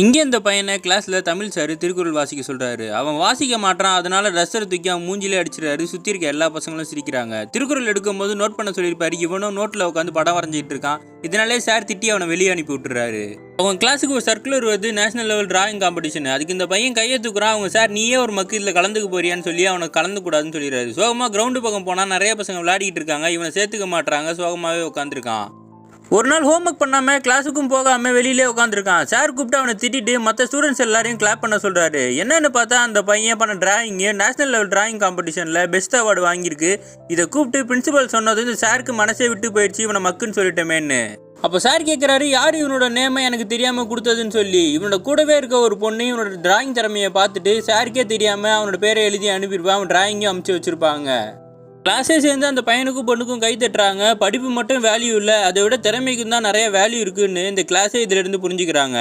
இங்கே இந்த பையனை கிளாஸில் தமிழ் சார் திருக்குறள் வாசிக்க சொல்கிறாரு. அவன் வாசிக்க மாட்டான். அதனால ரஸ்டரை தூக்கி அவன் மூஞ்சிலே அடிச்சிடாரு. சுற்றி இருக்க எல்லா பசங்களும் சிரிக்கிறாங்க. திருக்குறள் எடுக்கும்போது நோட் பண்ண சொல்லியிருப்பாரு. இவனும் நோட்டில் உட்காந்து படம் வரைஞ்சிட்டு இருக்கான். இதனாலே சார் திட்டி அவனை வெளியே அனுப்பி விட்டுறாரு. அவன் கிளாஸுக்கு ஒரு சர்க்குலர் வருது, நேஷனல் லெவல் டிராயிங் காம்படிஷன். அதுக்கு இந்த பையன் கையை தூக்குறான். அவங்க சார் நீயே ஒரு மக்கு இதில் கலந்துக்க போறியான்னு சொல்லி அவனை கலந்துக்கூடாதுன்னு சொல்லிடுறாரு. சோகமாக கிரவுண்டு பக்கம் போனால் நிறைய பசங்க விளையாடிக்கிட்டு இருக்காங்க. இவனை சேர்த்துக்க மாட்டாங்க. சோகமாகவே உட்காந்துருக்கான். ஒரு நாள் ஹோம்ஒர்க் பண்ணாமல் கிளாஸுக்கும் போகாமல் வெளியிலே உட்காந்துருக்கான். சார் கூப்பிட்டு அவனை திட்டிட்டு மற்ற ஸ்டூடெண்ட்ஸ் எல்லாரையும் கிளாப் பண்ண சொல்கிறாரு. என்னென்னு பார்த்தா அந்த பையன் பண்ண டிராயிங்கு நேஷனல் லெவல் டிராயிங் காம்படிஷனில் பெஸ்ட் அவார்டு வாங்கியிருக்கு. இதை கூப்பிட்டு பிரின்சிபல் சொன்னது இந்த சாருக்கு மனசே விட்டு போயிடுச்சு, இவனை மக்குன்னு சொல்லிட்டோமேன்னு. அப்போ சார் கேட்குறாரு, யார் இவனோட நேமை எனக்கு தெரியாமல் கொடுத்ததுன்னு சொல்லி. இவனோட கூடவே இருக்க ஒரு பொண்ணு இவனோட டிராயிங் திறமையை பார்த்துட்டு சாருக்கே தெரியாமல் அவனோட பேரை எழுதி அனுப்பியிருப்பான். அவன் டிராயிங்கும் அமுச்சு வச்சுருப்பாங்க. கிளாஸே சேர்ந்து அந்த பையனுக்கும் பொண்ணுக்கும் கை தட்டுறாங்க. படிப்பு மட்டும் வேல்யூ இல்லை, அதை விட திறமைக்கும் தான் நிறைய வேல்யூ இருக்குன்னு இந்த கிளாஸே இதிலிருந்து புரிஞ்சுக்கிறாங்க.